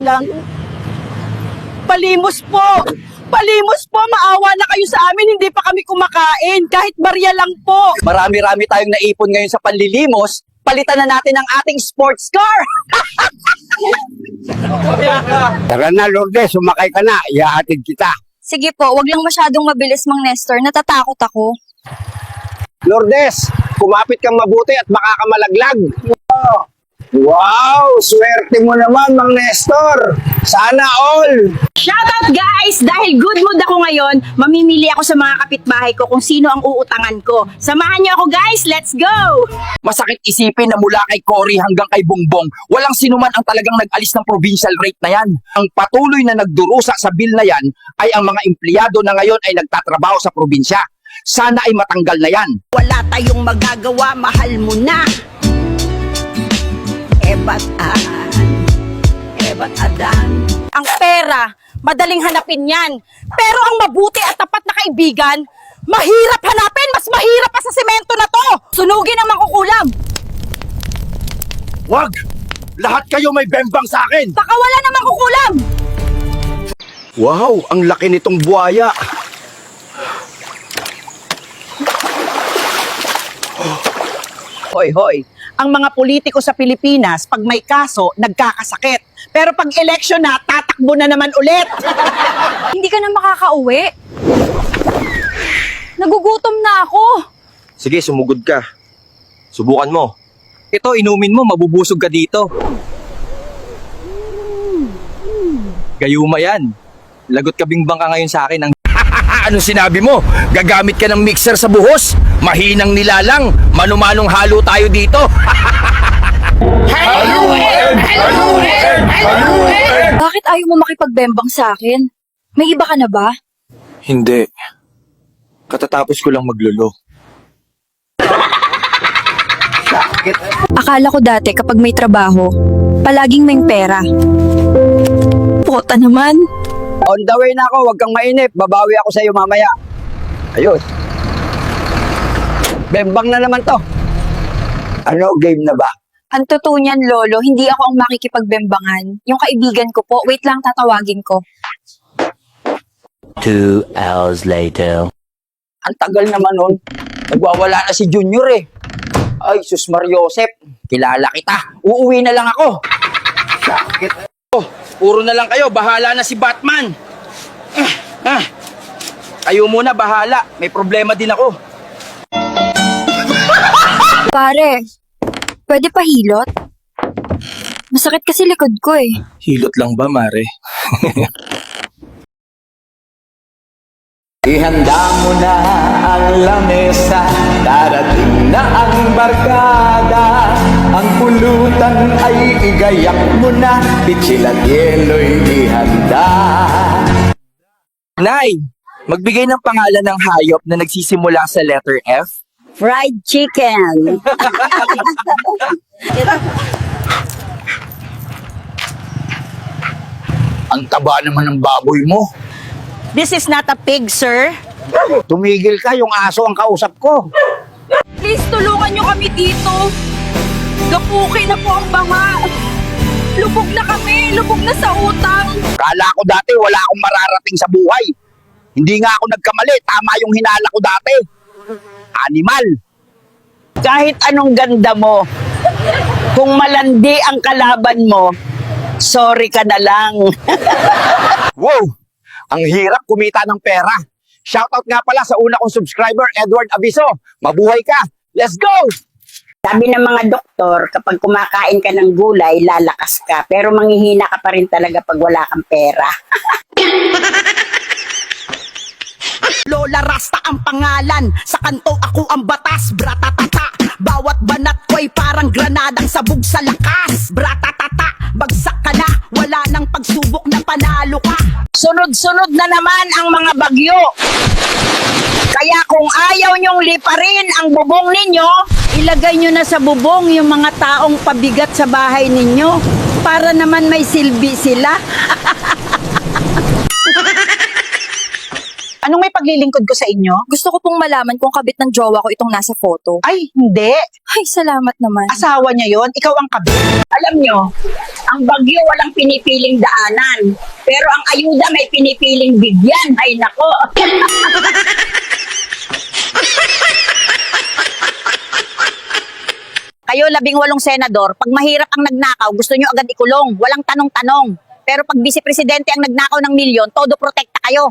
lang. Palimos po! Palimos po! Maawa na kayo sa amin, hindi pa kami kumakain. Kahit barya lang po. Marami-rami tayong naipon ngayon sa panlilimos. Palitan na natin ang ating sports car! Tara na, Lourdes, sumakay ka na. Iaatid kita. Sige po, wag lang masyadong mabilis, Mang Nestor. Natatakot ako. Lourdes, kumapit kang mabuti at baka ka malaglag. Wow! Swerte mo naman, Mang Nestor. Sana all. Shoutout guys! Dahil good mood ako ngayon, mamimili ako sa mga kapitbahay ko kung sino ang uutangan ko. Samahan niyo ako guys! Let's go! Masakit isipin na mula kay Cory hanggang kay Bongbong, walang sinuman ang talagang nag-alis ng provincial rate na yan. Ang patuloy na nagdurusa sa bill na yan ay ang mga empleyado na ngayon ay nagtatrabaho sa probinsya. Sana ay matanggal na yan. Wala tayong magagawa, mahal mo na. Ebat adan. Ang pera, madaling hanapin yan. Pero ang mabuti at tapat na kaibigan, mahirap hanapin. Mas mahirap pa sa semento na to. Sunugin ang mangkukulam. Wag! Lahat kayo may bembang sa akin! Baka wala na mangkukulam. Wow, ang laki nitong buhaya. Hoy, hoy. Ang mga politiko sa Pilipinas, pag may kaso, nagkakasakit. Pero pag eleksyon na, tatakbo na naman ulit. Hindi ka na makakauwi. Nagugutom na ako. Sige, sumugod ka. Subukan mo. Ito, inumin mo, mabubusog ka dito. Gayuma yan. Lagot ka bingbang ka ngayon sa akin. Ano sinabi mo? Gagamit ka ng mixer sa buhos? Mahinang nilalang? Manumanong halo tayo dito? Bakit ayaw mo makipagbembang sa akin? May iba ka na ba? Hindi. Katatapos ko lang maglolo. Akala ko dati kapag may trabaho, palaging may pera. Pota naman. On the way na ako, huwag kang mainip. Babawi ako sa iyo mamaya. Ayun. Bembang na naman to. Ano, game na ba? Ang totoo niyan, Lolo, hindi ako ang makikipagbembangan. Yung kaibigan ko po, wait lang, tatawagin ko. 2 hours later. Ang tagal naman nun. Nagwawala na si Junior eh. Ay, sus Mariosep. Kilala kita. Uuwi na lang ako. Sakit. Oh, puro na lang kayo. Bahala na si Batman. Kayo muna, bahala. May problema din ako. Pare, pwede pa hilot? Masakit kasi likod ko eh. Hilot lang ba, Mare? Ihanda mo na ang lamesa, darating na ang barkada. Ang pulutan ay igayak mo na, pitsil at yelo'y ihanda. Nay, magbigay ng pangalan ng hayop na nagsisimula sa letter F. Fried chicken. Ang taba naman ng baboy mo. This is not a pig, sir. Tumigil ka, yung aso ang kausap ko. Please, tulungan nyo kami dito. Gapukin na po ang banga. Lubog na kami, lubog na sa utang. Kala ko dati wala akong mararating sa buhay. Hindi nga ako nagkamali, tama yung hinala ko dati. Animal. Kahit anong ganda mo, kung malandi ang kalaban mo, sorry ka na lang. Wow! Ang hirap kumita ng pera. Shoutout nga pala sa una kong subscriber, Edward Abiso. Mabuhay ka! Let's go! Sabi ng mga doktor, kapag kumakain ka ng gulay, lalakas ka. Pero manghihina ka pa rin talaga pag wala kang pera. Lola Rasta ang pangalan, sa kanto ako ang batas, bratatata. Bawat banat ko'y parang granadang sabog sa lakas. Bratatata, bagsak ka na, wala nang pagsubok na panalo ka. Sunod-sunod na naman ang mga bagyo. Kaya kung ayaw nyong liparin ang bubong ninyo, ilagay nyo na sa bubong yung mga taong pabigat sa bahay ninyo para naman may silbi sila. Anong may paglilingkod ko sa inyo? Gusto ko pong malaman kung kabit ng jowa ko itong nasa photo. Ay, hindi. Ay, salamat naman. Asawa niya yon, ikaw ang kabit. Alam nyo, Ang bagyo walang pinipiling daanan. Pero ang ayuda may pinipiling bigyan. Ay nako. Kayo, 18 senador, pag mahirap ang nagnakaw, gusto nyo agad ikulong. Walang tanong-tanong. Pero pag vice-presidente ang nagnakaw ng milyon, todo protekta kayo.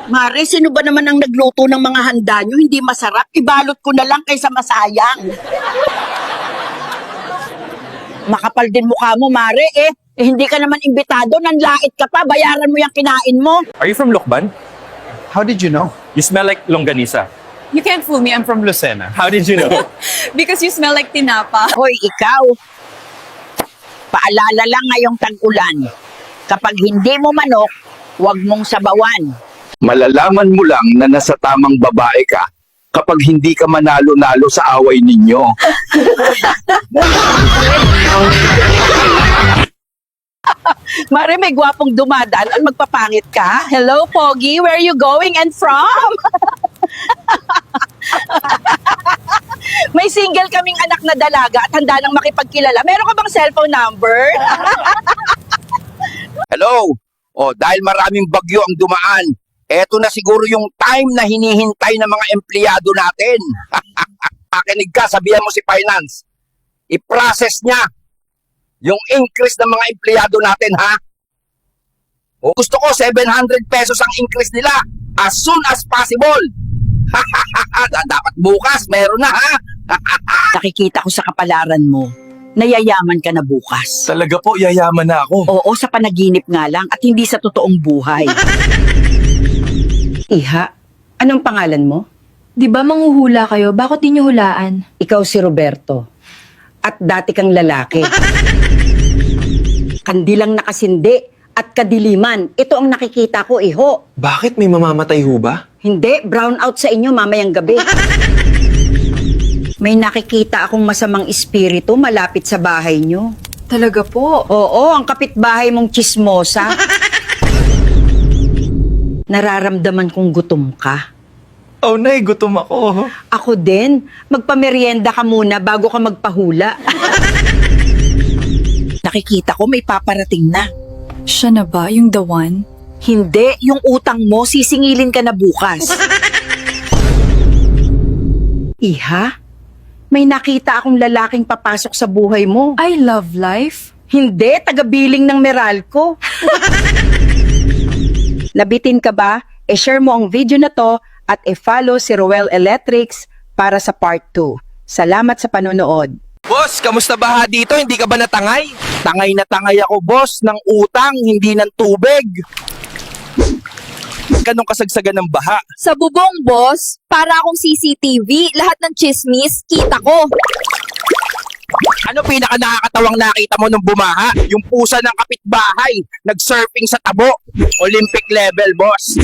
Mare, sino ba naman ang nagluto ng mga handa nyo? Hindi masarap. Ibalot ko na lang kaysa masayang. Makapal din mukha mo, Mare, eh. Hindi ka naman imbitado, nanlait ka pa, bayaran mo yung kinain mo. Are you from Lokban? How did you know? You smell like longganisa. You can't fool me, I'm from Lucena. How did you know? Because you smell like tinapa. Hoy, ikaw. Paalala lang ngayong tag-ulan. Kapag hindi mo manok, huwag mong sabawan. Malalaman mo lang na nasa tamang babae ka kapag hindi ka manalo-nalo sa away ninyo. Mare, may gwapong dumadaan. Ang magpapangit ka? Hello, Pogi. Where are you going and from? May single kaming anak na dalaga at handa nang makipagkilala. Meron ka bang cellphone number? Hello? O, dahil maraming bagyo ang dumaan, eto na siguro yung time na hinihintay ng mga empleyado natin. Pakinig ka, sabihan mo si Finance. I-process niya yung increase ng mga empleyado natin, ha? O, gusto ko 700 pesos ang increase nila as soon as possible. Dapat bukas, meron na, ha? Nakikita ko sa kapalaran mo. Nayayaman ka na bukas. Talaga po, yayaman na ako. Oo, sa panaginip nga lang at hindi sa totoong buhay. Iha, anong pangalan mo? Di ba manghuhula kayo? Bakit di nyo hulaan? Ikaw si Roberto. At dati kang lalaki. Kandilang nakasindi at kadiliman. Ito ang nakikita ko, iho. Bakit may mamamatay ho ba? Hindi, brown out sa inyo mamayang gabi. May nakikita akong masamang espiritu malapit sa bahay nyo. Talaga po. Oo, ang kapitbahay mong chismosa. Nararamdaman kong gutom ka. Oh, nay, gutom ako. Ako din. Magpamerienda ka muna bago ka magpahula. Nakikita ko may paparating na. Siya na ba? Yung the one? Hindi, yung utang mo, sisingilin ka na bukas. Iha, may nakita akong lalaking papasok sa buhay mo. I love life. Hindi, taga-billing ng Meralco. Nabitin ka ba? E-share mo ang video na to at e-follow si Roel Electrics para sa part 2. Salamat sa panonood. Boss, kamusta ba dito? Hindi ka ba natangay? Tangay na tangay ako, boss, ng utang, hindi ng tubig. Ganong kasagsagan ng baha. Sa bubong, boss, para akong CCTV, lahat ng chismis, kita ko. Ano pinaka nakakatawang nakita mo nung bumaha? Yung pusa ng kapitbahay, nag-surfing sa tabo. Olympic level, boss.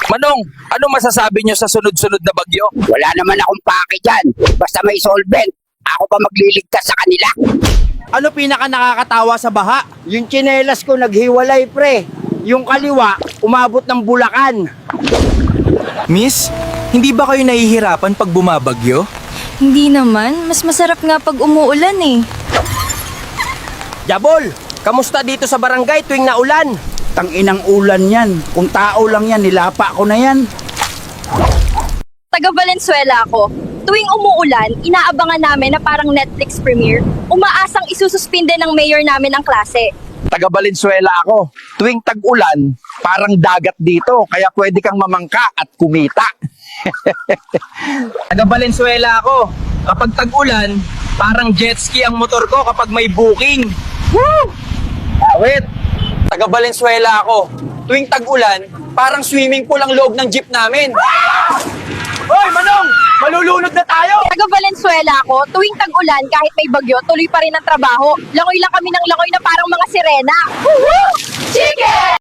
Manong, ano masasabi nyo sa sunod-sunod na bagyo? Wala naman akong pake dyan. Basta may solvent, ako pa magliligtas sa kanila. Ano pinaka nakakatawa sa baha? Yung tsinelas ko naghiwalay, pre. Yung kaliwa, umabot ng Bulacan. Miss, hindi ba kayo nahihirapan pag bumabagyo? Hindi naman, mas masarap nga pag umuulan eh. Jabol, kamusta dito sa barangay tuwing naulan? Tanginang ulan yan. Kung tao lang yan, nilapa ko na yan. Taga Valenzuela ako. Tuwing umuulan, inaabangan namin na parang Netflix premiere. Umaasang isususpinde ng mayor namin ang klase. Taga Valenzuela ako. Tuwing tag-ulan, parang dagat dito, kaya pwede kang mamangka at kumita. Taga Valenzuela ako. Kapag tag-ulan, parang jet ski ang motor ko kapag may booking. Woo! Wait, taga Valenzuela ako. Tuwing tag-ulan, parang swimming pool ang loob ng jeep namin. Hoy, Manong! Malulunod na tayo! Taga Valenzuela ako. Tuwing tag-ulan, kahit may bagyo, tuloy pa rin ang trabaho. Langoy lang kami ng langoy na parang mga sirena. Woohoo! Chicken!